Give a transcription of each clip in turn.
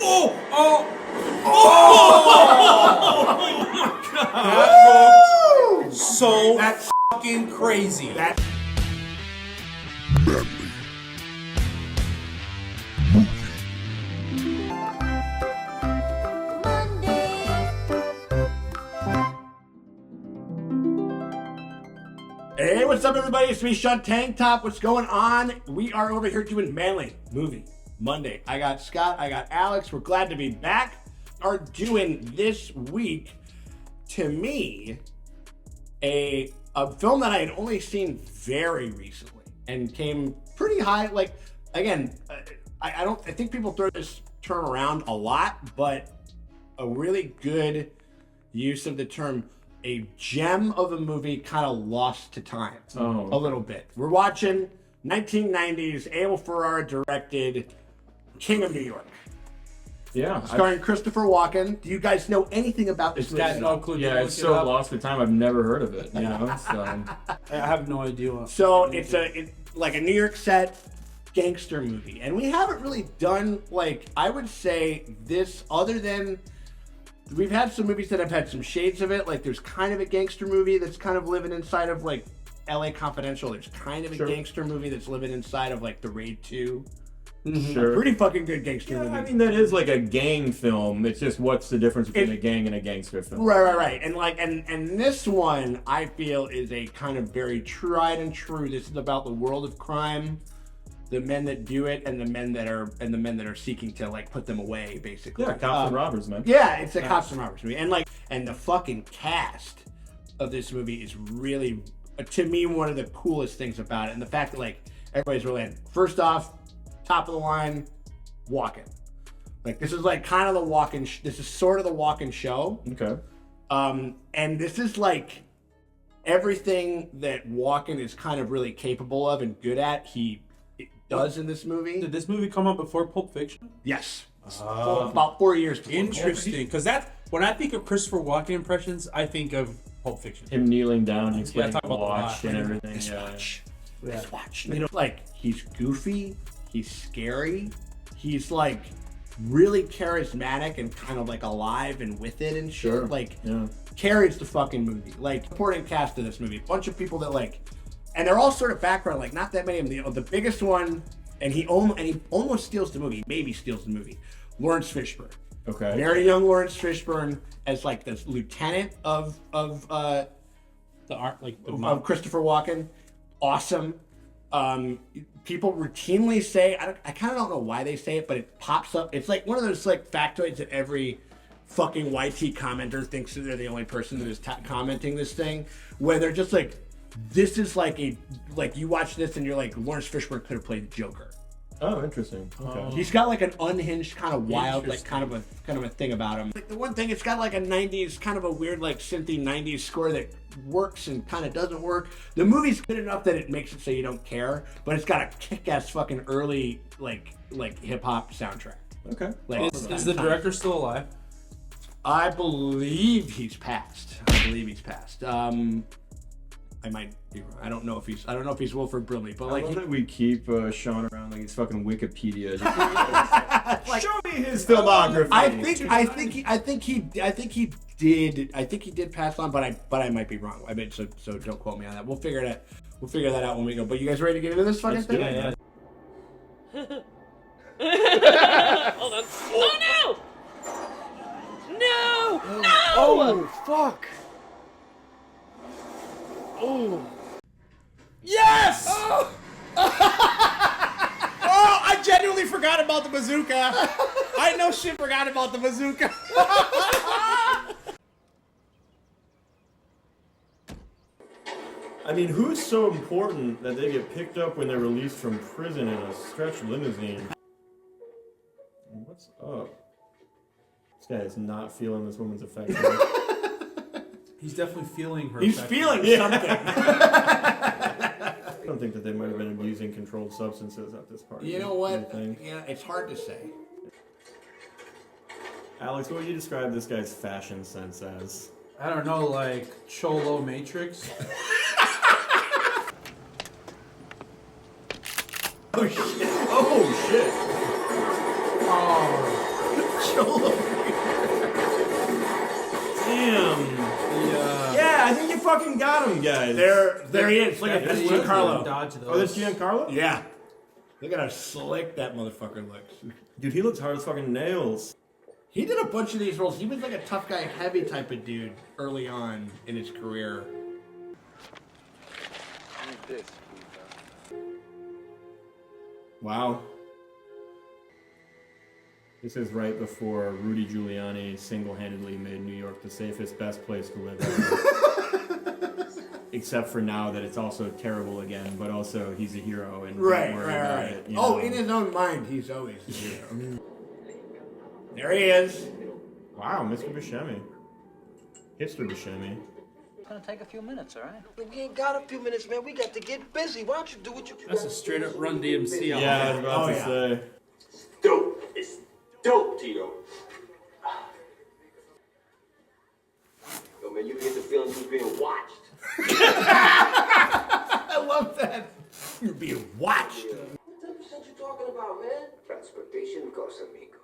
Oh! Oh! Oh! That looked so fucking crazy. Hey, what's up, everybody? It's me, Sean Tank Top. What's going on? We are over here doing Manly Movie Monday. I got Scott, I got Alex. We're glad to be back. Are doing this week, to me, a film that I had only seen very recently and came pretty high. Like, again, I think people throw this term around a lot, but a really good use of the term. A gem of a movie kind of lost to time a little bit. We're watching 1990s, Abel Ferrara directed King of New York. Yeah. Starring Christopher Walken. Do you guys know anything about this movie? No clue. Yeah, it's so lost to time. I've never heard of it. You know, so I have no idea. So it's like a New York set gangster movie, and we haven't really done, like, I would say this, other than we've had some movies that have had some shades of it. Like, there's kind of a gangster movie that's kind of living inside of, like, LA Confidential. There's kind of a gangster movie that's living inside of, like, The Raid 2. Sure. A pretty fucking good gangster movie. I mean, that is like a gang film. It's just, what's the difference between a gang and a gangster film? Right. And like, and this one, I feel, is a kind of very tried and true. This is about the world of crime, the men that do it, and the men that are seeking to, like, put them away, basically. Yeah, cops and robbers, man. Yeah, it's a cops and robbers movie, and the fucking cast of this movie is really, to me, one of the coolest things about it, and the fact that, like, everybody's really in. First off, top of the line, Walken. Like, this is like kind of the Walken. This is sort of the Walken show. Okay. And this is like everything that Walken is kind of really capable of and good at. He does in this movie. Did this movie come out before Pulp Fiction? Yes. About 4 years before. Interesting, because when I think of Christopher Walken impressions, I think of Pulp Fiction. Him kneeling down and explaining talk the about the watch and everything. This Yeah. watch. This watch. You know, like, he's goofy. He's scary. He's, like, really charismatic and kind of, like, alive and with it and shit. Sure. Like, Yeah. carries the fucking movie. Like, supporting cast of this movie. A bunch of people that, like, and they're all sort of background, like, not that many of them. The biggest one, and he almost steals the movie, maybe steals the movie, Lawrence Fishburne. Okay. Very young Lawrence Fishburne as, like, the lieutenant of Christopher Walken. Awesome. People routinely say, I kind of don't know why they say it, but it pops up. It's like one of those, like, factoids that every fucking YT commenter thinks that they're the only person that is commenting this thing, where they're just like, this is like you watch this and you're like, Lawrence Fishburne could have played the Joker. Oh, interesting. Okay. He's got, like, an unhinged, kind of wild, like, kind of a thing about him. Like, the one thing, it's got, like, a 90s, kind of a weird, like, synthy 90s score that works and kind of doesn't work. The movie's good enough that it makes it so you don't care, but it's got a kick-ass fucking early, like hip-hop soundtrack. Okay. Like, Is the director still alive? I believe he's passed. I might be wrong. I don't know if he's Wilford Brimley, but, like, I love that we keep Sean around like he's fucking Wikipedia. like, show me his filmography. I think he did pass on, but I might be wrong. I mean, so don't quote me on that. We'll figure that out when we go. But you guys ready to get into this fucking thing? Yeah. Hold on. Oh no! No! No! Oh fuck! Oh. Yes! Oh! I genuinely forgot about the bazooka. I no shit forgot about the bazooka. I mean, who's so important that they get picked up when they're released from prison in a stretch limousine? What's up? This guy is not feeling this woman's affection. He's definitely feeling her. He's feeling something. I don't think that they might have been abusing controlled substances at this party. You know what? Anything? Yeah, it's hard to say. Alex, what would you describe this guy's fashion sense as? I don't know, like Cholo Matrix. Oh shit! Oh, Damn. Yeah, I think you fucking got him, guys. There he is. Look at That's this Giancarlo. Dodge those. Oh, that's Giancarlo? Yeah. Look at how slick that motherfucker looks. Dude, he looks hard as fucking nails. He did a bunch of these roles. He was like a tough guy, heavy type of dude early on in his career. Wow. This is right before Rudy Giuliani single-handedly made New York the safest, best place to live ever. Except for now that it's also terrible again, but also he's a hero and don't worry about it. You know? In his own mind, he's always a hero. There he is. Wow, Mr. Buscemi. Mr. Buscemi. It's gonna take a few minutes, all right? We ain't got a few minutes, man. We got to get busy. Why don't you do what you That's a straight up Run DMC album. Yeah, I was about to say. Dope. It's dope, Tito. Yo, man, you get the feeling you was being watched. I love that. You're being watched. What type of shit you talking about, man? Transportation costs, amigo.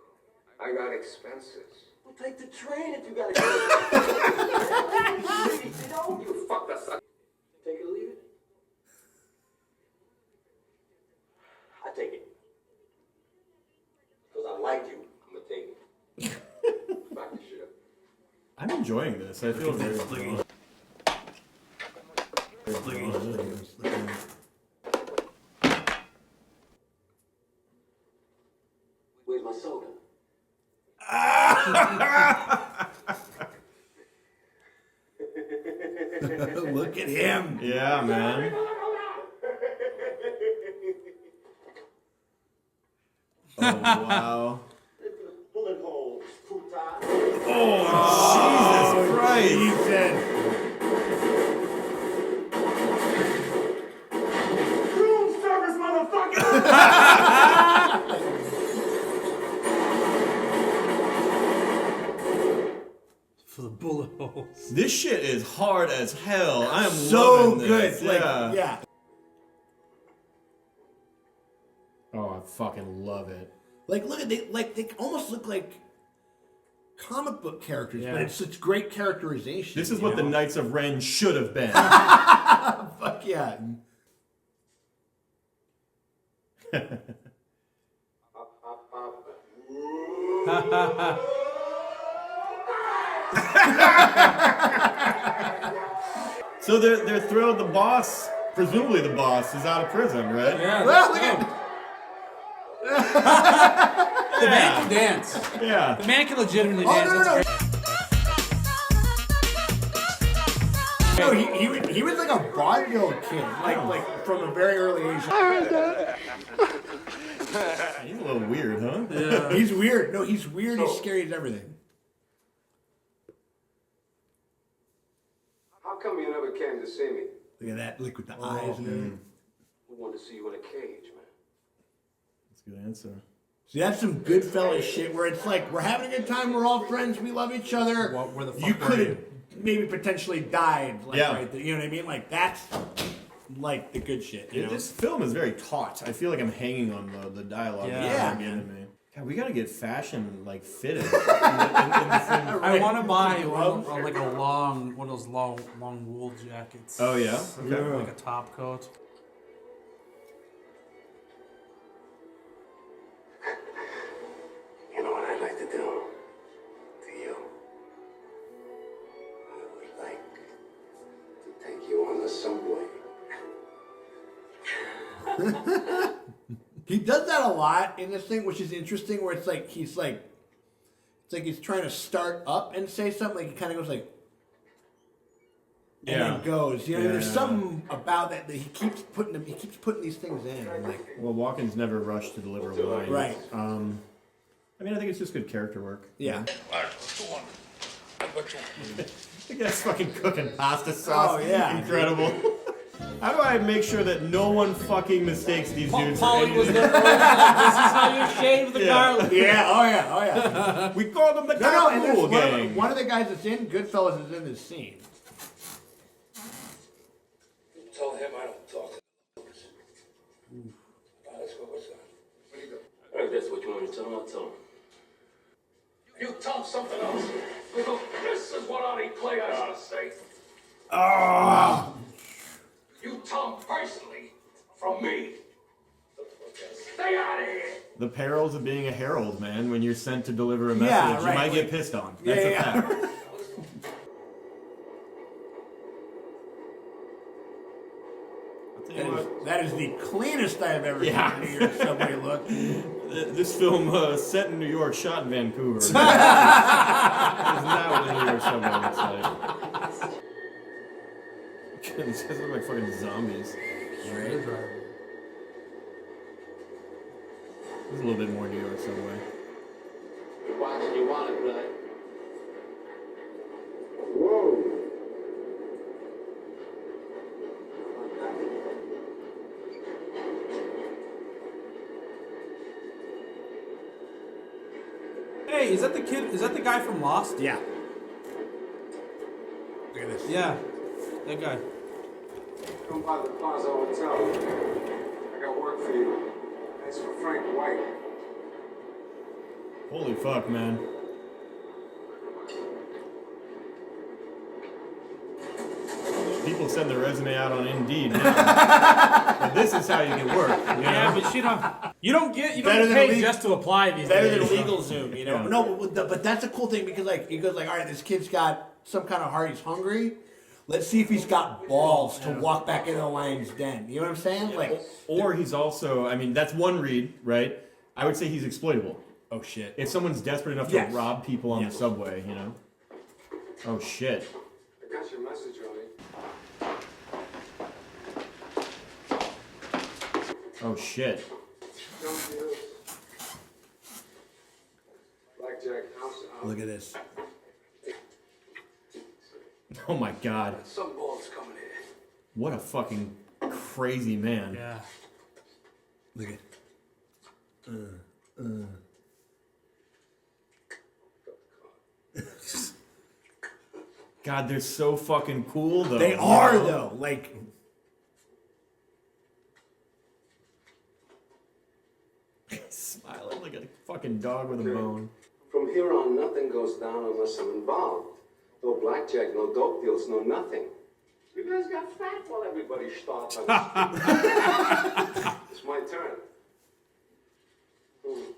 I got expenses. We'll take the train if you gotta go. You fucked us up. Take it or leave it? I take it. Because I like you. I'm gonna take it. Back the shit up. I'm enjoying this. I feel very good. Where's my soda? Look at him. Yeah, man. Oh, wow. Bullet holes, puta. Jesus Christ. He said, Room service, motherfucker! For the bullet holes. This shit is hard as hell. I am so loving good. this. Like, Yeah. yeah. Oh, I fucking love it. Like, look at they almost look like comic book characters, Yeah. but it's such great characterization. This is what the Knights of Ren should have been. Fuck yeah. So they're thrilled the boss, presumably the boss, is out of prison, right? Yeah, Well, look at the man can dance. Yeah. The man can legitimately Oh, dance. no, no, That's no. great. No, he was like a vaudeville kid, like from a very early age. He's a little weird, huh? Yeah. He's weird. No, he's weird. He's scary as everything. How come you never came to see me? Look at that. Look with the eyes and everything. We wanted to see you in a cage, man. That's a good answer. See, that's some Goodfellas shit where it's like, we're having a good time, we're all friends, we love each other. What- where the fuck you were could have you? maybe potentially died, like, Yeah. right there. You know what I mean? Like, that's like the good shit, you know? This film is very taut. I feel like I'm hanging on the dialogue. Yeah. Yeah, Being man. me. God, we gotta get fashion like fitted in the film. I want to buy one, like a long, one of those long wool jackets. Oh yeah. Okay. Like a top coat. You know what I'd like to do to you? I would like to take you on the subway. He does that a lot in this thing, which is interesting, where it's like he's trying to start up and say something, like he kind of goes like, and Yeah. then goes. You know, Yeah. there's something about that he keeps putting these things in. I'm like, Well, Walken's never rushed to deliver lines. Right. I mean, I think it's just good character work. yeah. The guy's fucking cooking pasta sauce. Oh, yeah. Incredible. How do I make sure that no one fucking mistakes these dudes for Paulie was anything? never like, this is how you shave the Yeah. garlic. Yeah, oh yeah. We call them the No, and Carpool that's Gang. one of the guys that's in Goodfellas is in this scene. Tell him I don't talk to the let's go, what's that? Where you go? If that's what you want me to tell him, I'll tell him. tell him something else. This is what Artie Clay has to say. You tell him personally from me. Stay out of here. The perils of being a herald, man. When you're sent to deliver a message, Yeah, right, you might get like- pissed on. That's a fact. I'll tell you what. That is the cleanest I've ever Yeah. seen a New York subway look. This film, set in New York, shot in Vancouver. Isn't that what the New York subway looks like? These guys look like fucking zombies. They're driving. There's a little bit more New York subway. You're watching your wallet, brother. Hey, is that the kid? Is that the guy from Lost? Yeah. Look at this. Yeah, that guy. Come by the Plaza Hotel. I got work for you. That's for Frank White. Holy fuck, man. People send their resume out on Indeed now. But this is how you get work. You know? Yeah, but you don't Better get than paid illegal- just to apply these Better days. than LegalZoom, you know. Yeah. No, but that's a cool thing because like he goes like, all right, this kid's got some kind of heart. He's hungry. Let's see if he's got balls to walk back into the lion's den. You know what I'm saying? Like, Or he's also, I mean, that's one read, right? I would say he's exploitable. oh shit. If someone's desperate enough Yes. to rob people on Yes. the subway, you know? Oh shit. I got your message, Ronnie. Oh shit. Jump deals. Blackjack house. Look at this. Oh my god. Some balls coming here. What a fucking crazy man. Yeah. Look at. God, they're so fucking cool though. They are though. Like, Smiling like a fucking dog with a bone. From here on, nothing goes down unless I'm involved. No blackjack, no dope deals, no nothing. You guys got fat while everybody stopped on the street. It's my turn. You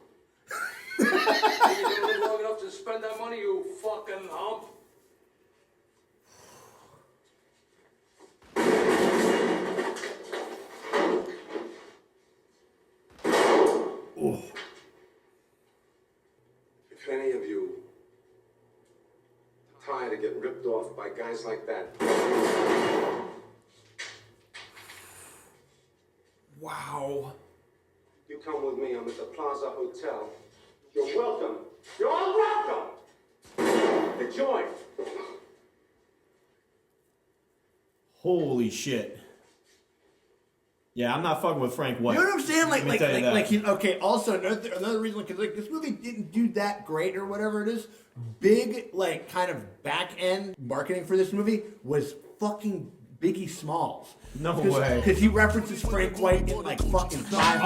didn't live long enough to spend that money, you fucking hump. If any of you are tired of getting ripped off by guys like that, wow. you come with me. I'm at the Plaza Hotel. You're welcome. You're all welcome. The joint. Holy shit. Yeah, I'm not fucking with Frank White. You know what I'm saying? Let me tell you that. Okay. Also, another reason, because like this movie didn't do that great or whatever it is. Big, like, kind of back end marketing for this movie was fucking Biggie Smalls. No way. Because he references Frank White in like fucking 5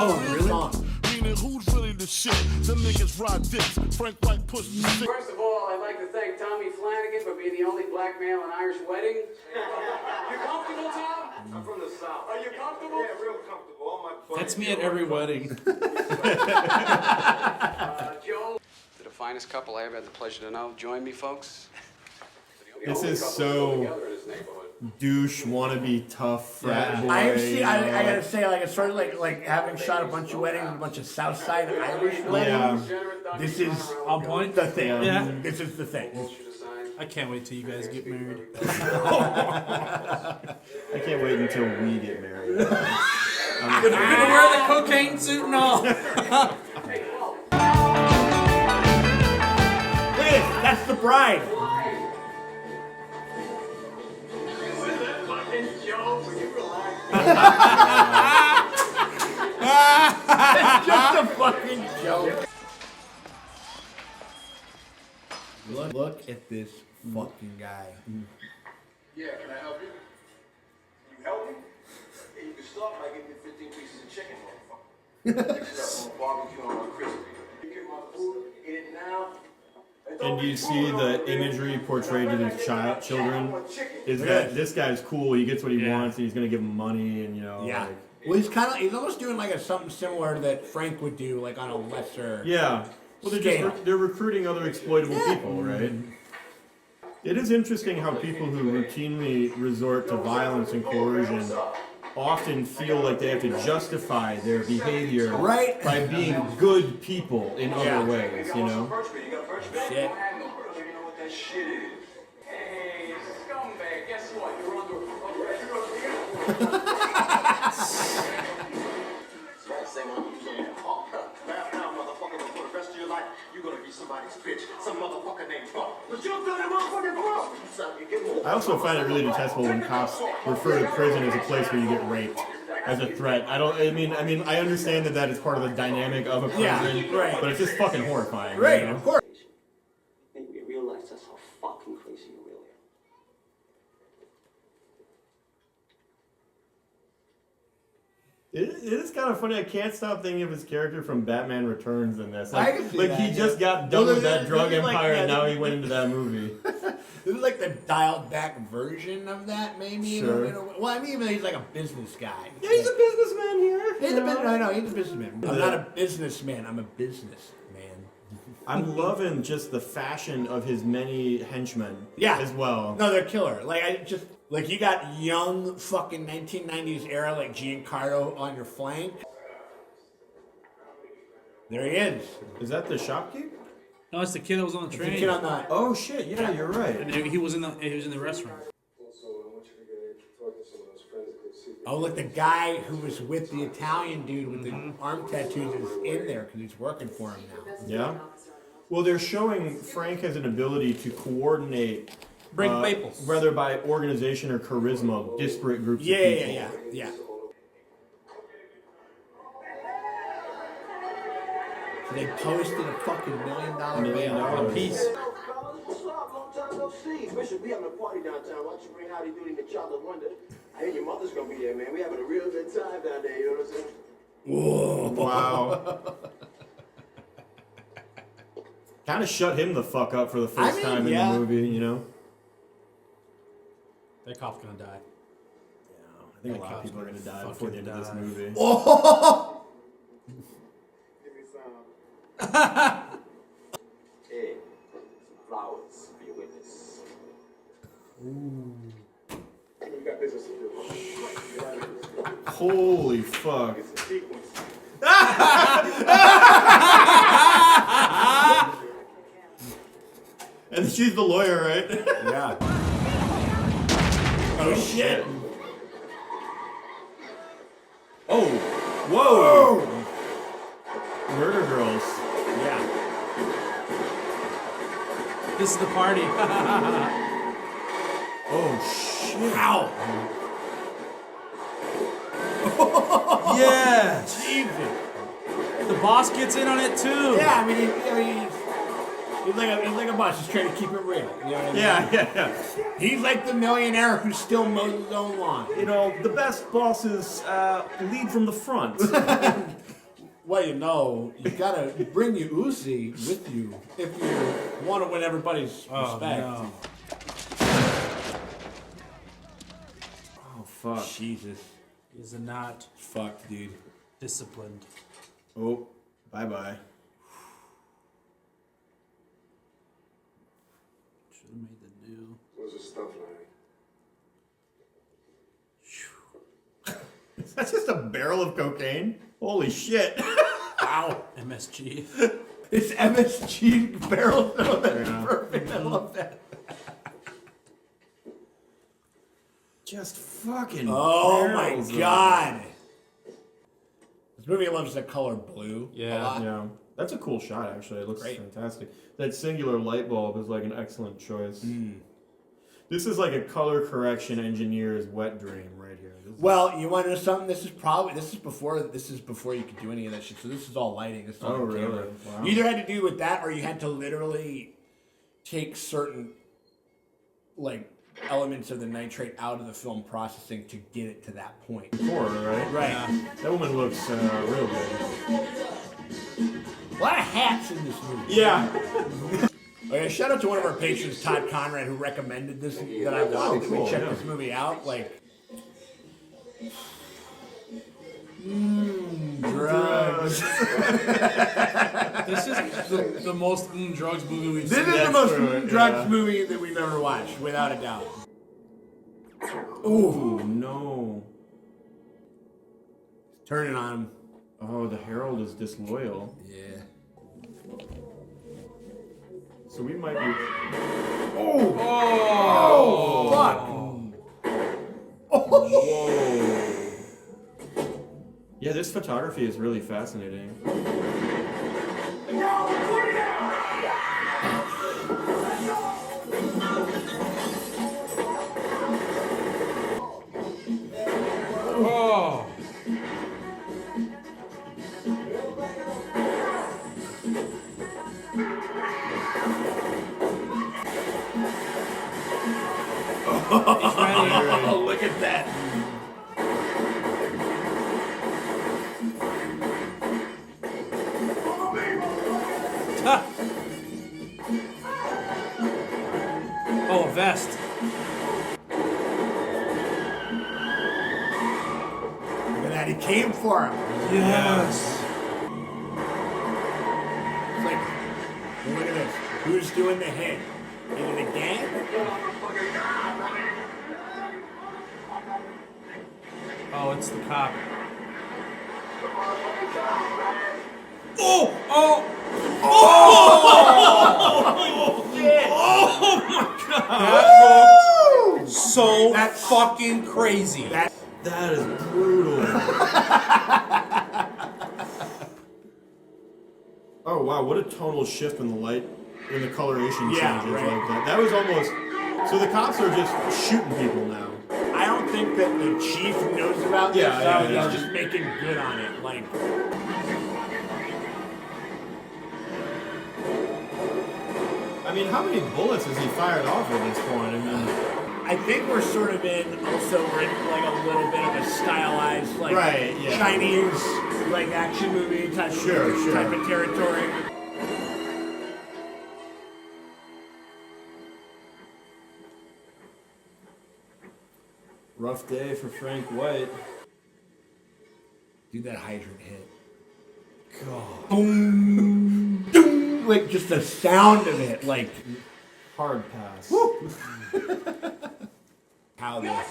songs. Meaning, who's really the shit? Them niggas ride dicks. Frank White pushed the stick. First of all, I'd like to thank Tommy Flanagan for being the only black male in Irish wedding. You comfortable, Tom? I'm from the South. Are you comfortable? Yeah, real comfortable. All my buddies. That's me at every wedding. Joe. The finest couple I ever had the pleasure to know. Join me, folks. This is so douche, wannabe, tough frat boy. I gotta say, like, it's sort of like having shot a bunch of weddings, a bunch of Southside Irish weddings. This is On point. the thing. Yeah. This is the thing. I can't wait till you guys get married. I can't wait until we get married. You're gonna wear the cocaine suit and all. Look at this. That's the bride. It's just a fucking joke. Look at this fucking guy. Yeah, can I help you? You help me? Yeah, you can start by giving me 15 pieces of chicken, motherfucker. Mix it up on barbecue on crispy. You get my food, eat it now, and And do you see the imagery portrayed to his children? Is that this guy's cool? He gets what he wants, and he's gonna give him money, and Yeah. like, Well, he's almost doing like something similar that Frank would do, like on a lesser. yeah. Well, they're recruiting other exploitable people, right? It is interesting how people who routinely resort to violence and coercion often feel like they have to justify their behavior by being good people in other ways, you know? Shit. Hey, scumbag, guess what? You're under Now, motherfucker, for the rest of your life, you're gonna be somebody's bitch. Some motherfucker named Trump. But you don't that motherfucking Trump! I also find it really detestable when cops refer to prison as a place where you get raped as a threat. I understand that is part of the dynamic of a prison, but it's just fucking horrifying. Right, you know? of course. Maybe you realize that's how fucking crazy you really are. It is kind of funny. I can't stop thinking of his character from Batman Returns in this. I can see that, he just got done with that drug empire, and now he this went into that movie. This is like the dialed back version of that, maybe. Sure. Well, I mean, he's like a business guy. Yeah, he's a businessman here. He's a businessman. I'm not a businessman. I'm a businessman. I'm loving just the fashion of his many henchmen. As well. No, they're killer. Like you got young fucking 1990s era like Giancarlo on your flank. There he is. Is that the shopkeep? No, it's the kid that was on the train. The kid on the. Oh shit! Yeah, you're right. And he was in the restaurant. Oh, look, the guy who was with the Italian dude with the arm tattoos is in there because he's working for him now. Yeah. Well, they're showing Frank has an ability to coordinate, Break Maples, whether by organization or charisma, disparate groups of people. Yeah. So they posted a fucking $1 million bail a piece. What's up? Long time no see. Bishop, we having a party downtown. Why don't you bring Howdy Doody and the Child of Wonder? I hear your mother's gonna be there, man. We having a real good time down there, you know what I'm saying? Whoa. Wow. Kind of shut him the fuck up for the first time in the movie, you know? That cop's gonna die. Yeah, I think a lot of people are gonna die before the end of this movie. Oh! Give me some. Hey, some flowers for your witness. Ooh. We got business to do. Holy fuck. It's a sequence. And she's the lawyer, right? Yeah. Oh shit. Oh, whoa. Murder girls. Yeah. This is the party. Oh shit. Ow. Yes. Jesus. The boss gets in on it too. Yeah, I mean, he's like a boss. He's trying to keep it real. You know what I mean? Yeah. He's like the millionaire who still mows his own lawn. You know, the best bosses lead from the front. Well, you know, you gotta bring your Uzi with you if you want to win everybody's respect. No. Oh fuck. Jesus. He's not Fuck, dude. disciplined. Oh, bye-bye. Should have made the new. Where's the stuff, Larry? That's just a barrel of cocaine? Holy shit. Wow. MSG. It's MSG barrel. No, that's perfect. I love that. Just fucking Oh my barrels of god. This movie loves the color blue a lot. Yeah, that's a cool shot, actually. It looks Great. fantastic. That singular light bulb is like an excellent choice. This is like a color correction engineer's wet dream right here. Well, you want to know something? This is before you could do any of that shit. So this is all lighting. This is all really? camera. Wow. You either had to do with that, or you had to literally take certain like elements of the nitrate out of the film processing to get it to that point. Horror, right? Right. That woman looks real good. A lot of hats in this movie. Yeah. Okay, Yeah, shout out to one of our patrons, Todd Conrad, who recommended this that I watched. cool, We checked yeah. this movie out. Like, drugs. This is the most drugs movie we've This seen. is the most true, drugs yeah. movie that we've ever watched, without a doubt. Ooh, no. Turning on him. Oh, the Herald is disloyal. Yeah. So we might be. Oh, fuck. Whoa. Yeah, this photography is really fascinating. Oh. Oh, look at that. Oh, a vest. Look at that. He came for him. Yes. It's like, look at this. Who's doing the hit? Is it a gang? Oh, it's the cop. Oh! Oh! Oh! That looked so fucking crazy. That is brutal. Oh wow, what a tonal shift in the light, in the coloration Yeah, changes right. like that. That was almost. So the cops are just shooting people now. I don't think that the chief knows about this. Yeah, yeah, yeah. He's just making good on it. Like, I mean, how many bullets has he fired off at this point? I mean, I think we're sort of in, also we're in like a little bit of a stylized, like Right, yeah. Chinese, like action movie type, Sure. type of territory. rough day for Frank White. Dude, that hydrant hit. God. Boom. Doom. Like, just the sound of it. Like, Hard pass. how this.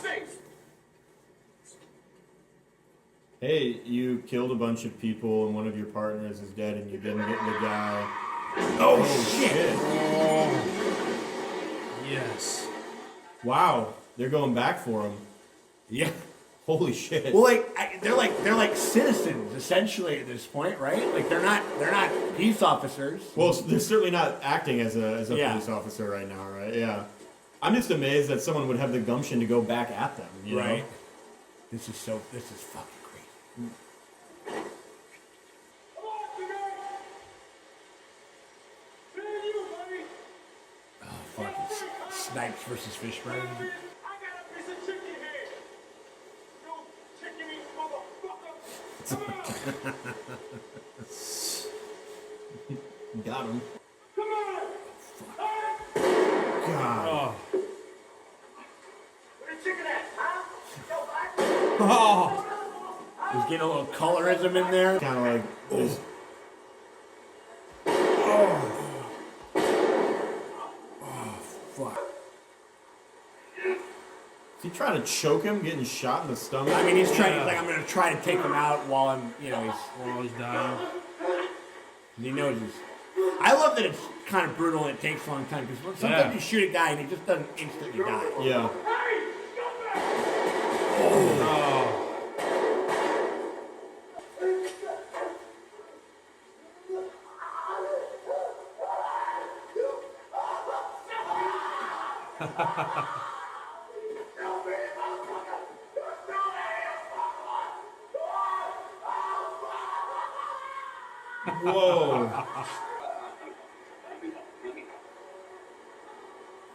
Hey, you killed a bunch of people and one of your partners is dead and you didn't get the guy. Oh, shit. Yes. Wow, they're going back for him. Yeah. Holy shit. Well, they're like citizens essentially at this point, right? Like they're not peace officers. Well, they're certainly not acting as a Yeah. police officer right now, right? Yeah. I'm just amazed that someone would have the gumption to go back at them, you Right. know? This is fucking crazy. Oh fuck! It's Snipes versus Fishburne. Got him. God. Oh. He's getting a little colorism in there. Kind of like this. Fuck. Is he trying to choke him, getting shot in the stomach? I mean, he's trying. Like, I'm gonna try to take him out while I'm, he's. While he's dying. He knows he's. I love that it's kind of brutal and it takes a long time because sometimes you shoot a guy and he just doesn't instantly die. Yeah. Oh. Whoa.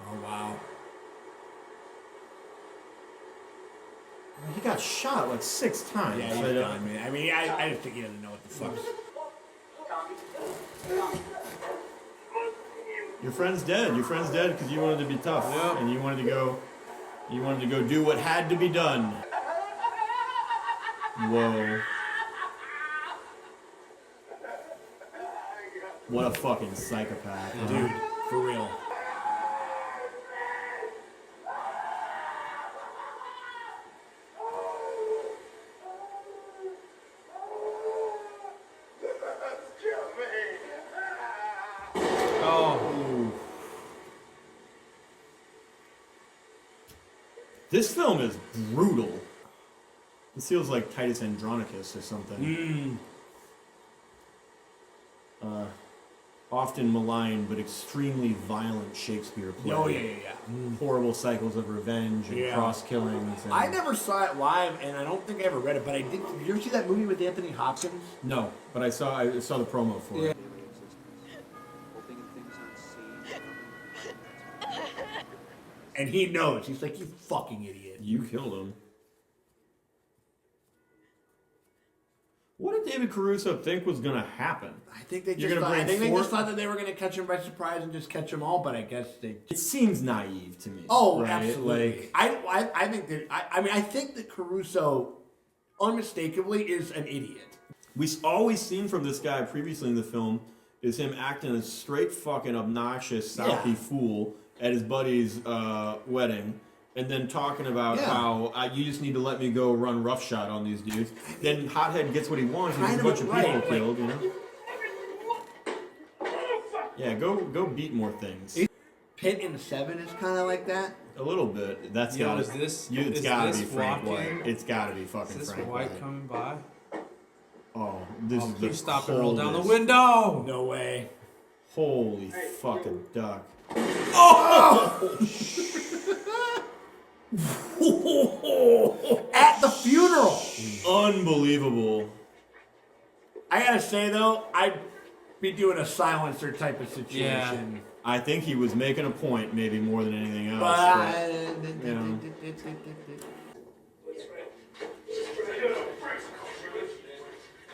Oh wow. He got shot like 6 times. Yeah, he's done, man. I mean, I just think he doesn't know what the fuck's. Your friend's dead. Your friend's dead because you wanted to be tough, and you wanted to go. You wanted to go do what had to be done. Whoa. What a fucking psychopath, dude. For real. This film is brutal. This feels like Titus Andronicus or something. Often maligned but extremely violent Shakespeare play. Oh, yeah. Horrible cycles of revenge and cross killings. I never saw it live, and I don't think I ever read it, but I did. Did you ever see that movie with Anthony Hopkins? No, but I saw the promo for it. And he knows. He's like, you fucking idiot. You killed him. What did David Caruso think was going to happen? I think they just thought that they were going to catch him by surprise and just catch them all, but I guess they... It seems naive to me. Oh, right? absolutely. Like, I think that... I think that Caruso unmistakably is an idiot. We've always seen from this guy previously in the film is him acting a straight fucking obnoxious Southie fool at his buddy's wedding, and then talking about how you just need to let me go run roughshod on these dudes. Then Hothead gets what he wants, and a bunch of people killed, you know? Yeah, go beat more things. Pit in 7 is kind of like that. A little bit. That's Yo, gotta, is this? it's is gotta this be Frank walking? White. It's gotta be fucking Is this Frank White White. coming by? Oh, this is the Please stop and roll down the coldest. window. No way. Holy fucking duck. Oh! At the funeral. Unbelievable. I gotta say though, I'd be doing a silencer type of situation. I think he was making a point, maybe more than anything else. You know.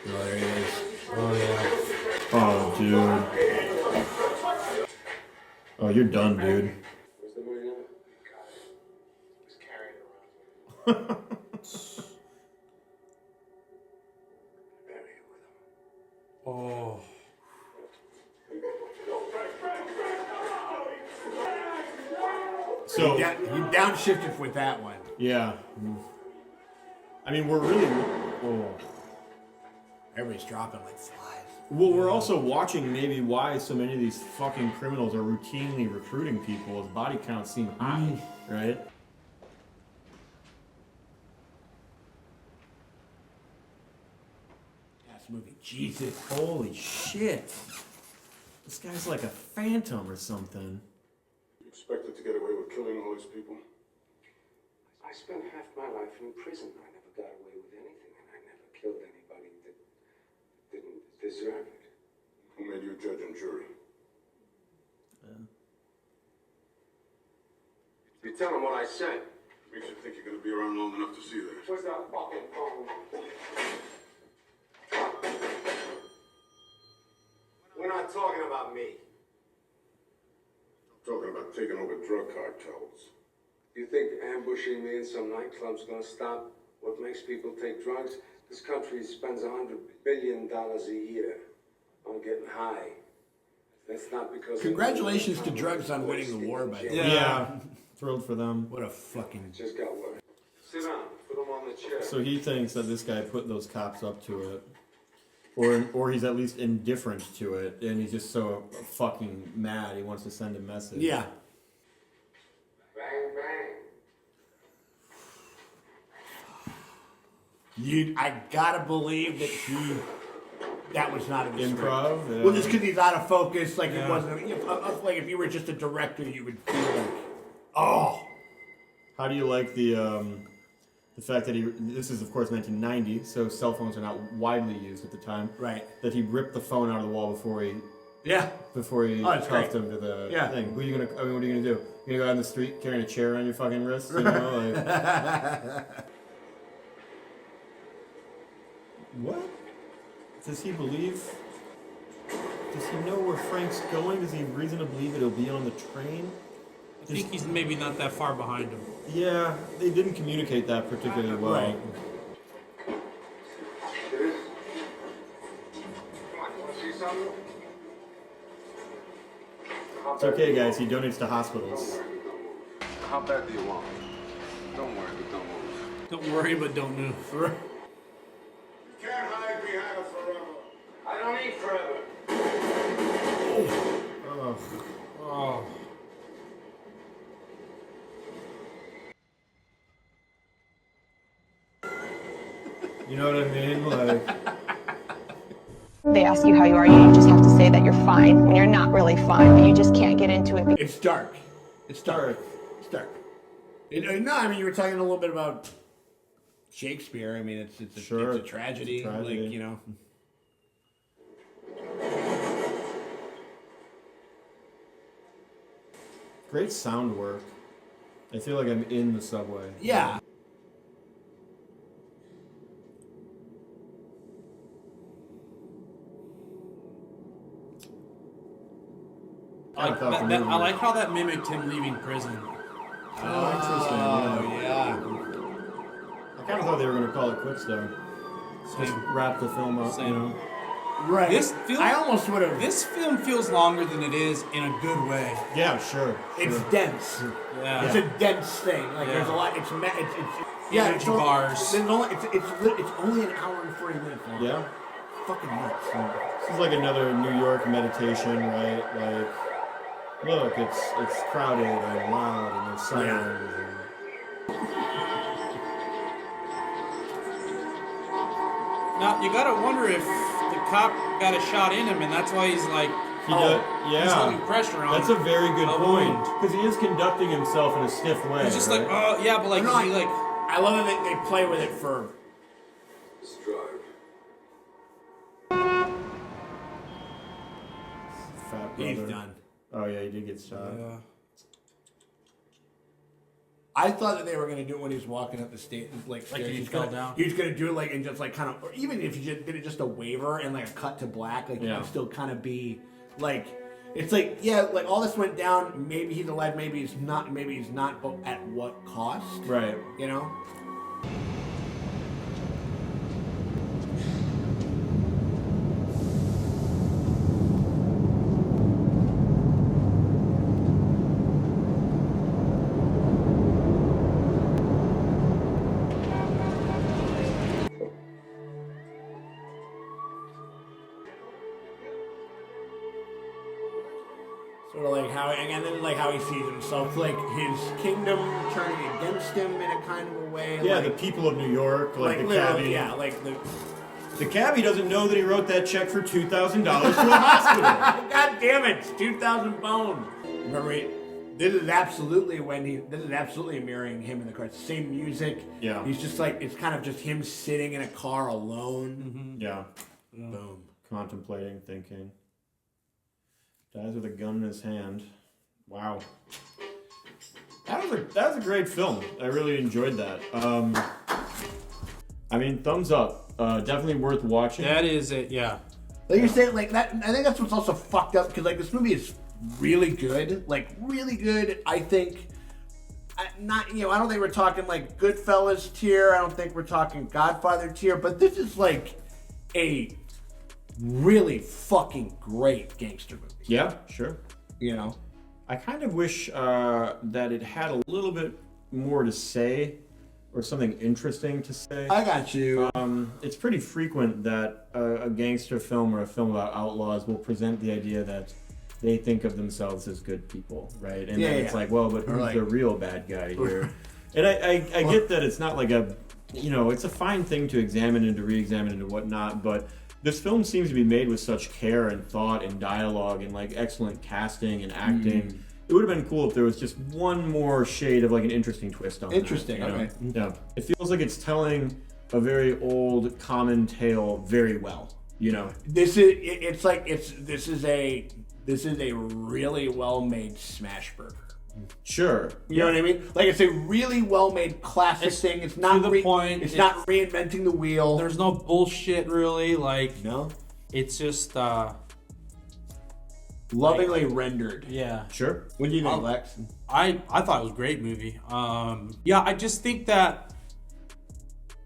Oh, there he is. Oh yeah. Oh, dude. Oh, you're done, dude. Where's the movie now? He's carrying it around. Bury it with him. Oh. So he downshifted with that one. Yeah. I mean, we're really. Oh. Everybody's dropping like flies. Well, we're also watching maybe why so many of these fucking criminals are routinely recruiting people as body counts seem high, right? This movie, Jesus. Holy shit. This guy's like a phantom or something. You expected to get away with killing all these people? I spent half my life in prison. I never got away with anything, and I never killed anybody that didn't deserve it. Who made you judge and jury? You tell them what I said. Makes you think you're going to be around long enough to see that. Where's that fucking phone? We're not talking about me. I'm talking about taking over drug cartels. You think ambushing me in some nightclub's gonna stop what makes people take drugs? This country spends $100 billion a year on getting high. That's not because... Congratulations to drugs on winning the war, by the way. Yeah. Thrilled for them. What a fucking... Just got work. Sit down. Put him on the chair. So he thinks that this guy put those cops up to it. Or he's at least indifferent to it, and he's just so fucking mad he wants to send a message. Yeah. Bang, bang. I gotta believe that was not in the Improv? script. Yeah. Well, just because he's out of focus, like it wasn't. Like if you were just a director, you would feel like, oh. How do you like the fact that this is of course 1990, so cell phones are not widely used at the time. Right. That he ripped the phone out of the wall before he cuffed him to the thing. What are you gonna do? You gonna go out in the street carrying a chair on your fucking wrist? You know, like... What? Does he believe? Does he know where Frank's going? Does he have reason to believe that he'll be on the train? I think he's maybe not that far behind him. Yeah, they didn't communicate that particularly well. Right. It's okay, guys. He donates to hospitals. How bad do you want? Don't worry, but don't move. Don't worry, but don't move. You can't hide behind it forever. I don't eat forever. Oh. Oh. You know what I mean? Like, They ask you how you are, you just have to say that you're fine when you're not really fine, but you just can't get into it. It's dark. It's dark. It's dark. No, I mean, you were talking a little bit about Shakespeare. I mean, it's a tragedy. Like, you know. great sound work. I feel like I'm in the subway. Yeah. I like how that mimicked him leaving prison. Oh, interesting. Yeah. I kind of thought they were going to call it quits, though. Just wrap the film up, you know? Right. This film, I almost would have. This film feels longer than it is in a good way. Yeah, sure. It's dense. Yeah. It's a dense thing. Like there's a lot. It's energy bars. It's only an hour and 40 minutes long. Yeah. Fucking nuts. This is like another New York meditation, right? Like, look, it's crowded and loud and there's sirens. Now you gotta wonder if the cop got a shot in him, and that's why he's like, he's holding pressure on. That's a very good point, wound. because he is conducting himself in a stiff way. He's just right? like, oh yeah, but like, No, is he like? I love that they play with it for. Fat He's brother. done. Oh yeah, he did get shot. Yeah. I thought that they were gonna do it when he was walking up the state, like stairs. he fell down. He was gonna do it like and just like kind of, or even if he just did it just a waiver and like a cut to black, like it would still kind of be like, it's like like all this went down. Maybe he's alive, maybe he's not, but at what cost? Right. You know. Sort of like how, and then like how he sees himself, like his kingdom turning against him in a kind of a way. Yeah, like, the people of New York, like the cabbie. Yeah, like the cabbie doesn't know that he wrote that check for $2,000 to a hospital. God damn it, it's 2,000 bones. Remember, this is absolutely mirroring him in the car. It's the same music. Yeah. He's just like, it's kind of just him sitting in a car alone. Mm-hmm. Yeah. Boom. Contemplating, thinking. Dies with a gun in his hand. Wow. That was a great film. I really enjoyed that. I mean, thumbs up. Definitely worth watching. That is it. Yeah. Like you're saying, like that. I think that's what's also fucked up because like this movie is really good. Like really good. I think. I don't think we're talking like Goodfellas tier. I don't think we're talking Godfather tier. But this is like a really fucking great gangster movie. Yeah, sure. You know, I kind of wish that it had a little bit more to say, or something interesting to say. I got you. It's pretty frequent that a gangster film or a film about outlaws will present the idea that they think of themselves as good people, right? And then it's like, well, but who's the real bad guy here? And I get that it's not like it's a fine thing to examine and to re-examine and whatnot, but this film seems to be made with such care and thought and dialogue and like excellent casting and acting. It would have been cool if there was just one more shade of like an interesting twist on Interesting, that, okay. Yeah. It feels like it's telling a very old common tale very well, you know. This is a really well-made smash burger. Sure. You know what I mean? Like it's a really well-made classic thing. It's not to the point. It's not reinventing the wheel. There's no bullshit really. Like no. It's just Lovingly rendered. Yeah. Sure. What do you think, Lex? I thought it was a great movie. Yeah, I just think that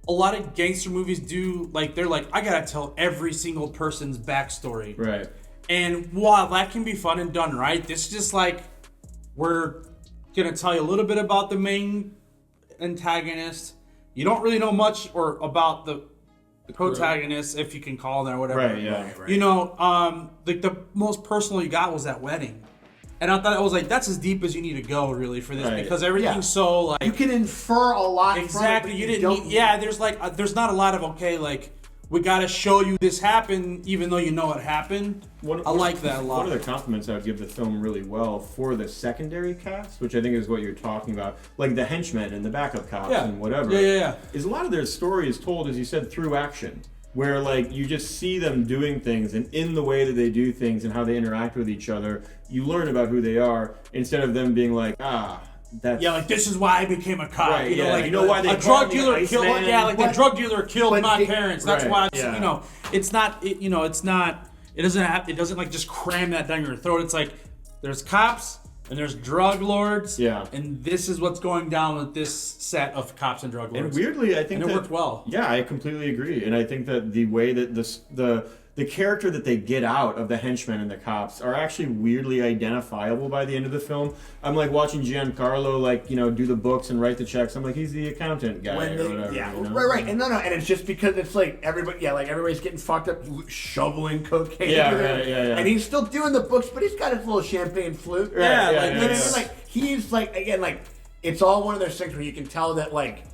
a lot of gangster movies do, like, they're like, I gotta tell every single person's backstory. Right. And while that can be fun and done right, this is just like, we're gonna tell you a little bit about the main antagonist. You don't really know much or about the protagonist, if you can call them or whatever. Right, yeah. Right. You know, like the most personal you got was that wedding. And I thought, I was like, that's as deep as you need to go, really, for this, because everything's so, like... You can infer a lot exactly, from it, you didn't need... Yeah, there's, like, there's not a lot of, okay, like, we gotta show you this happened, even though you know it happened. I like that a lot. One of the compliments I would give the film really well for the secondary cast, which I think is what you're talking about, like the henchmen and the backup cops and whatever, is a lot of their story is told, as you said, through action. Where, like, you just see them doing things, and in the way that they do things and how they interact with each other, you learn about who they are, instead of them being like, that's... Yeah, like, this is why I became a cop. Right, you know, like, you know why they a drug dealer killed... Yeah, like, the drug dealer killed my parents. That's why, you know, it's not... you know, it's not... It doesn't, like, just cram that down your throat. It's like, there's cops... and there's drug lords, and this is what's going down with this set of cops and drug lords. And weirdly, I think it worked well. Yeah, I completely agree, and I think that the way that the character that they get out of the henchmen and the cops are actually weirdly identifiable by the end of the film. I'm like watching Giancarlo, like, you know, do the books and write the checks. I'm like, he's the accountant guy or whatever. Yeah, you know? right, and and it's just because it's like everybody's getting fucked up, shoveling cocaine. And he's still doing the books, but he's got his little champagne flute. Like he's like, again, like, it's all one of those things where you can tell that, like,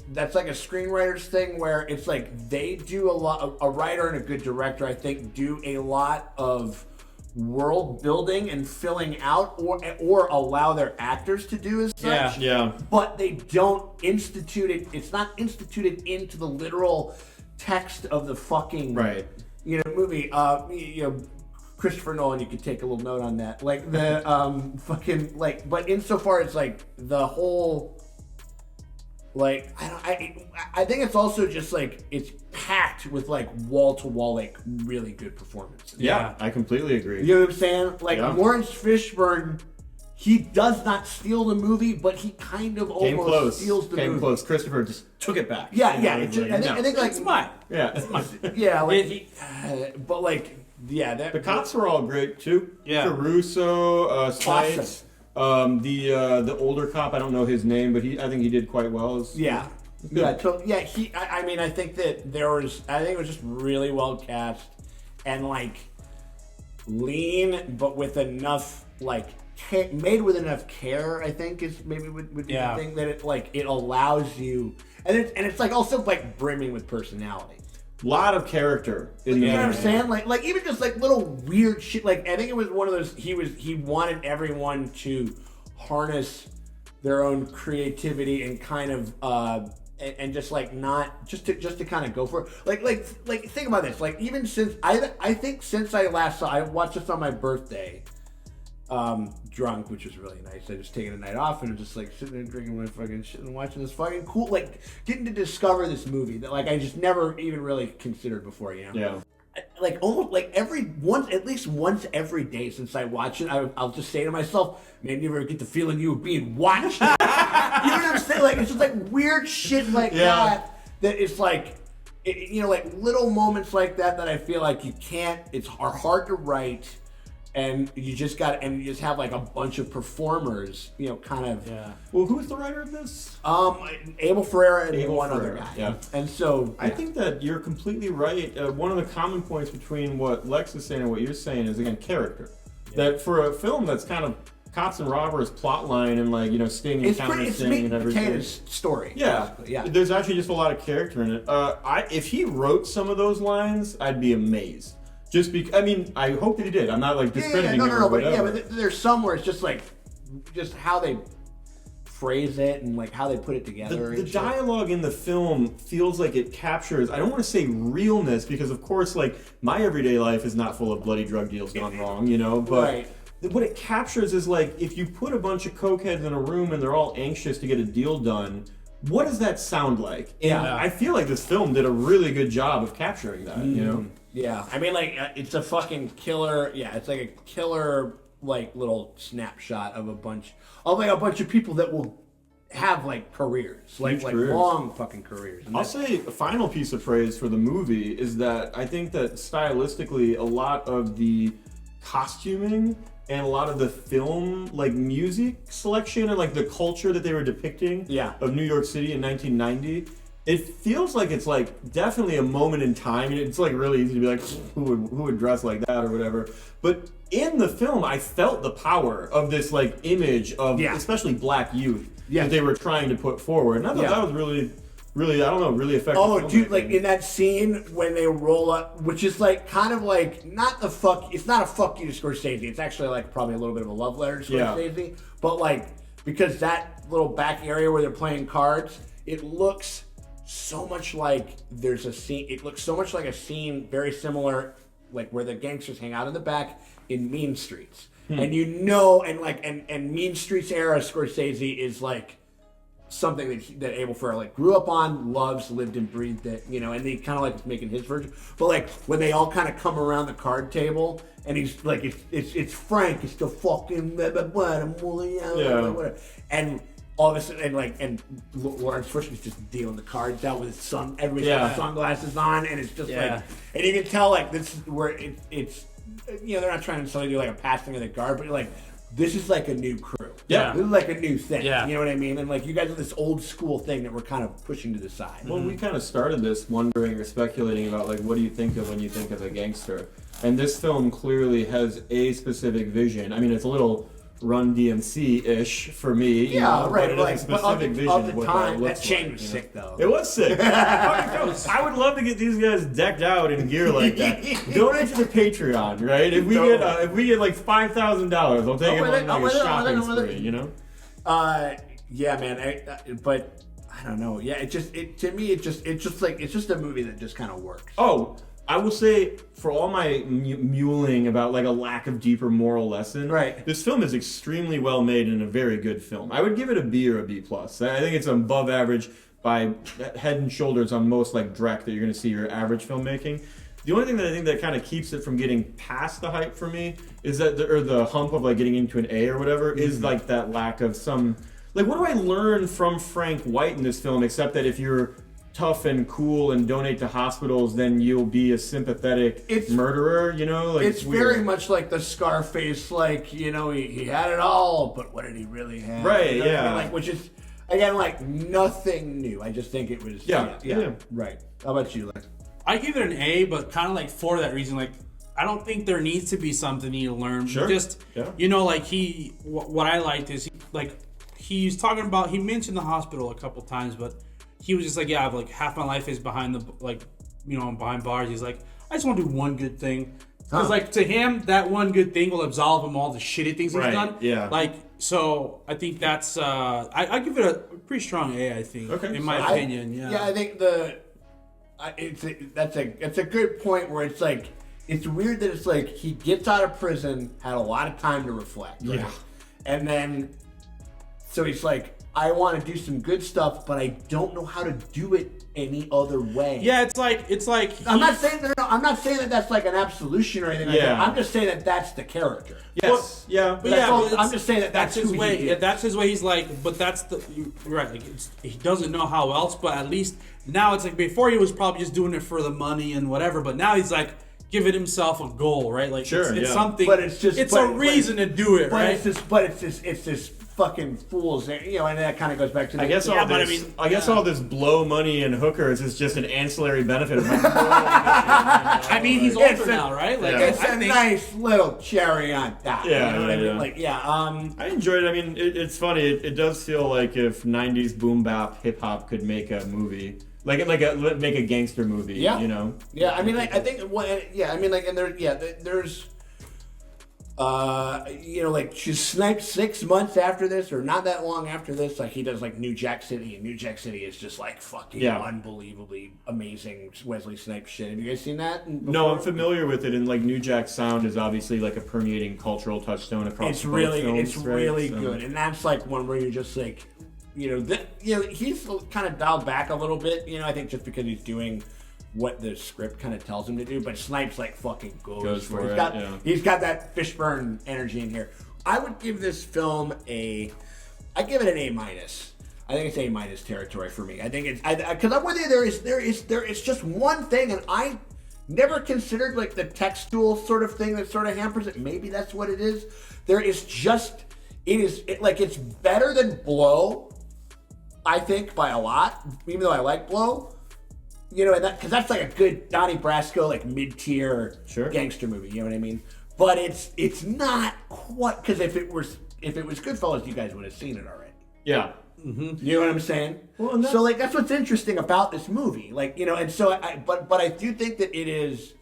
that's like a screenwriter's thing where it's like they do a lot. A writer and a good director, I think, do a lot of world building and filling out, or allow their actors to do as such. But they don't institute it. It's not instituted into the literal text of the fucking movie. You know, Christopher Nolan, you could take a little note on that. Like the fucking, like, but insofar as like the whole. Like, I think it's also just like it's packed with like wall to wall, like, really good performances. Yeah, I completely agree. You know what I'm saying? Like, Lawrence Fishburne, he does not steal the movie, but he kind of almost steals the movie. Came close. Christopher just took it back. I think like it's mine. It's mine. But like, the cops were all great too. Caruso, Snipes. Awesome. The older cop, I don't know his name, but I think he did quite well. I mean, I think that I think it was just really well cast and like lean, but with enough like made with enough care. I think is maybe would be the thing that it allows you, and it's like also like brimming with personality. Lot of character in you know what I'm saying? Like even just like little weird shit. Like I think it was one of those. He wanted everyone to harness their own creativity and kind of and just like not just to kind of go for it. Like think about this. Like even since I think since I last saw, I watched this on my birthday. Drunk, which was really nice. I just taking a night off and just like sitting there drinking my fucking shit and watching this fucking cool, like getting to discover this movie that like I just never even really considered before, you know? Yeah. Like almost like at least once every day since I watch it, I'll just say to myself, man, you ever get the feeling you were being watched? You know what I'm saying? Like it's just like weird shit like that it's like, you know, like little moments like that I feel like are hard to write. And you just have like a bunch of performers, you know, kind of. Yeah. Well, who's the writer of this? Abel Ferrara and one other guy. Yeah. And so I think that you're completely right. One of the common points between what Lex is saying and what you're saying is, again, character. Yeah. That for a film that's kind of cops and robbers plotline and like, you know, Sting and Counter Sting and everything. It's story. Yeah. There's actually just a lot of character in it. If he wrote some of those lines, I'd be amazed. Just because, I mean, I hope that he did. I'm not like discrediting him or whatever. But there's some where it's just like, just how they phrase it and like how they put it together. The dialogue in the film feels like it captures, I don't want to say realness, because of course, like, my everyday life is not full of bloody drug deals gone wrong, you know, but what it captures is like, if you put a bunch of cokeheads in a room and they're all anxious to get a deal done, what does that sound like? And I feel like this film did a really good job of capturing that, you know? Yeah, I mean, like, it's a fucking killer. Yeah, it's like a killer, like, little snapshot of a bunch of people that will have like careers, like long fucking careers. And I'll say a final piece of praise for the movie is that I think that stylistically, a lot of the costuming and a lot of the film, like music selection and like the culture that they were depicting of New York City in 1990. It feels like it's like definitely a moment in time. And it's like really easy to be like, who would dress like that or whatever. But in the film, I felt the power of this like image of especially black youth that they were trying to put forward. And I thought that was really, I don't know, really effective. Oh, dude, like in that scene when they roll up, which is like kind of like it's not a fuck you to Scorsese. It's actually like probably a little bit of a love letter to Scorsese. But like, because that little back area where they're playing cards, it looks so much like there's a scene. It looks so much like a scene very similar, like where the gangsters hang out in the back in Mean Streets. And you know, and Mean Streets era Scorsese is like something that Abel Ferrara like grew up on, loves, lived and breathed it, you know, and he kind of like making his version. But like when they all kind of come around the card table and he's like, it's Frank, it's the fucking whatever, and all of a sudden, and Lawrence Fishburne's just dealing the cards out with his everybody's got sunglasses on, and it's just like, and you can tell like this is where it's. You know, they're not trying to necessarily do like a passing of the guard, but like, this is like a new crew. Yeah. This is like a new thing. Yeah. You know what I mean? And like, you guys are this old school thing that we're kind of pushing to the side. Well, we kind of started this wondering or speculating about like, what do you think of when you think of a gangster? And this film clearly has a specific vision. I mean, it's a little Run DMC-ish for me. Yeah, right. But it's a specific vision of the what time, that that chain was sick though. It was sick. I would love to get these guys decked out in gear like that. Donate to the Patreon, right? If we get like $5,000, I'll take it on like a shopping spree. You know? Yeah, man. But I don't know. Yeah, it's just a movie that just kind of works. Oh. I will say, for all my mewling about like a lack of deeper moral lesson, this film is extremely well made and a very good film. I would give it a B or a B+. I think it's above average by head and shoulders on most like Drek that you're going to see your average filmmaking. The only thing that I think that kind of keeps it from getting past the hype for me is that the hump of like getting into an A or whatever is like that lack of some like, what do I learn from Frank White in this film except that if you're tough and cool and donate to hospitals, then you'll be a sympathetic murderer, you know? Like, it's very much like the Scarface, like, you know, he had it all, but what did he really have? Right, you know yeah. I mean? Like, which is, again, like, nothing new. I just think it was, yeah. Right. How about you, Lex? I give it an A, but kind of like for that reason, like, I don't think there needs to be something you learn. Sure. Just, you know, like, what I liked is, he's talking about, he mentioned the hospital a couple times, but he was just like, yeah, like half my life is behind behind bars. He's like, I just want to do one good thing. Because like to him, that one good thing will absolve him all the shitty things he's done. Yeah. Like, so I think that's I give it a pretty strong A. I think, in my opinion. Yeah. I think that's a good point where it's like, it's weird that it's like he gets out of prison, had a lot of time to reflect. Right? Yeah. And then, so he's like, I want to do some good stuff, but I don't know how to do it any other way. Yeah, it's like I'm not saying that that's like an absolution or anything like that. I'm just saying that that's the character. Yes. I'm just saying that that's his who way. He is. Yeah, that's his way. He's like, but that's right. Like he doesn't know how else, but at least now it's like before he was probably just doing it for the money and whatever, but now he's like giving himself a goal, right? Like it's something. But it's just a reason to do it, right? It's this fucking fools, you know, and that kind of goes back to the, I guess all this blow money and hookers is just an ancillary benefit of I mean, he's older now, right? Like, it's a nice little cherry on top. Yeah, you know what I mean? Like, I enjoyed it. I mean, it's funny. It does feel like if 90s boom bap hip hop could make a movie. Make a gangster movie, you know? Yeah, I mean, like, I think, and there's, you know, like, she's sniped 6 months after this, or not that long after this, like, he does, like, New Jack City, and New Jack City is just, like, fucking unbelievably amazing Wesley Snipes shit. Have you guys seen that? No, I'm familiar with it, and, like, New Jack sound is obviously, like, a permeating cultural touchstone across films. It's really good, and that's, like, one where you're just, like, you know, he's kind of dialed back a little bit, you know, I think just because he's doing what the script kind of tells him to do, but Snipes like fucking goes for it. He's got that Fishburne energy in here. I would give this film I give it an A-. I think it's A- territory for me. I think it's because I'm with you. There is just one thing, and I never considered like the textual sort of thing that sort of hampers it. Maybe that's what it is. There is just it's better than Blow, I think, by a lot. Even though I like Blow, you know, and because that's like a good Donnie Brasco like mid-tier gangster movie. You know what I mean? But it's not quite, because if it was Goodfellas, you guys would have seen it already. Yeah. Mm-hmm. You know what I'm saying? Well, so like that's what's interesting about this movie, like, you know, and so but I do think that it is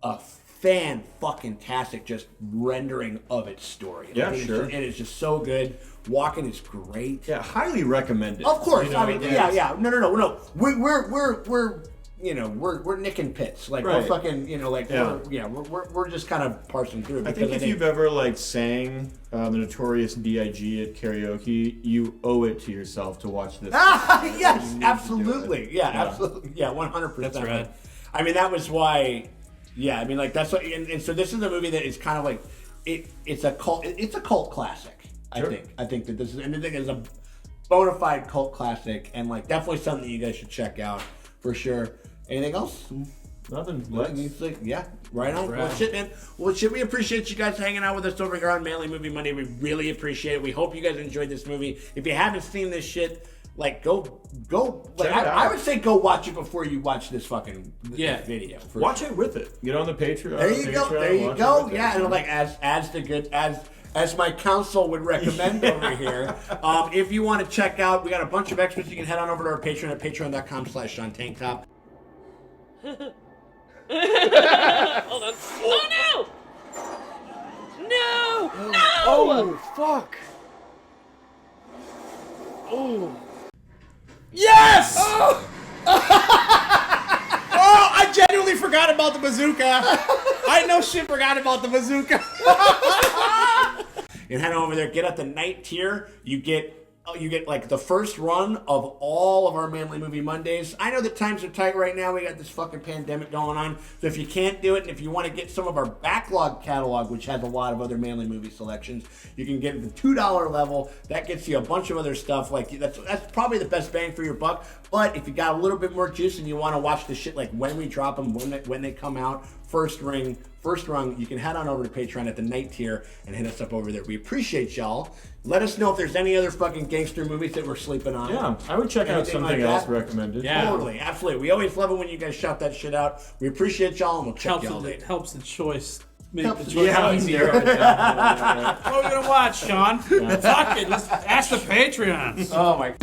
a fan-fucking-tastic just rendering of its story. Yeah, like, sure. It is just so good. Walken is great. Yeah, highly recommended. Of course, you know, I mean, yeah. No. We're you know, we're nicking pits, like we're fucking, you know, like we're just kind of parsing through. I think if you've ever like sang the Notorious B.I.G. at karaoke, you owe it to yourself to watch this. Yes, absolutely. Yeah, absolutely. Yeah, 100%. That's right. I mean, that was why. Yeah, I mean, like that's what. And so this is a movie that is kind of like it's a cult classic. Sure. I think that this is, and the thing is a bona fide cult classic, and like definitely something that you guys should check out for sure. Anything else? Nothing. Yeah, right on. Well, shit, man. Well, shit, we appreciate you guys hanging out with us over here on Manly Movie Monday. We really appreciate it. We hope you guys enjoyed this movie. If you haven't seen this shit, like, go. Like, I would say go watch it before you watch this fucking video. Watch it with it. Get on the Patreon. There you go. There you go. Yeah, and like as my counsel would recommend over here. If you want to check out, we got a bunch of extras. You can head on over to our Patreon at patreon.com/SeanTankTop. Hold on. Oh no! No! No! Oh, fuck. Oh. Yes! Oh! Oh, I genuinely forgot about the bazooka. I no shit forgot about the bazooka. And head on over there, get at the night tier. You get like the first run of all of our Manly Movie Mondays. I know that times are tight right now. We got this fucking pandemic going on. So if you can't do it, and if you want to get some of our backlog catalog, which has a lot of other Manly Movie selections, you can get the $2 level. That gets you a bunch of other stuff. Like that's probably the best bang for your buck. But if you got a little bit more juice and you want to watch the shit like when we drop them, when they come out, first run, you can head on over to Patreon at the night tier and hit us up over there. We appreciate y'all. Let us know if there's any other fucking gangster movies that we're sleeping on. Yeah, I would check out something else recommended. Yeah, totally, absolutely. We always love it when you guys shout that shit out. We appreciate y'all, and we'll check y'all later. It helps the choice. Make Helps the the choice choice. easier. What are we gonna watch, Sean? Fuck it. Let's ask the Patreons. Oh my.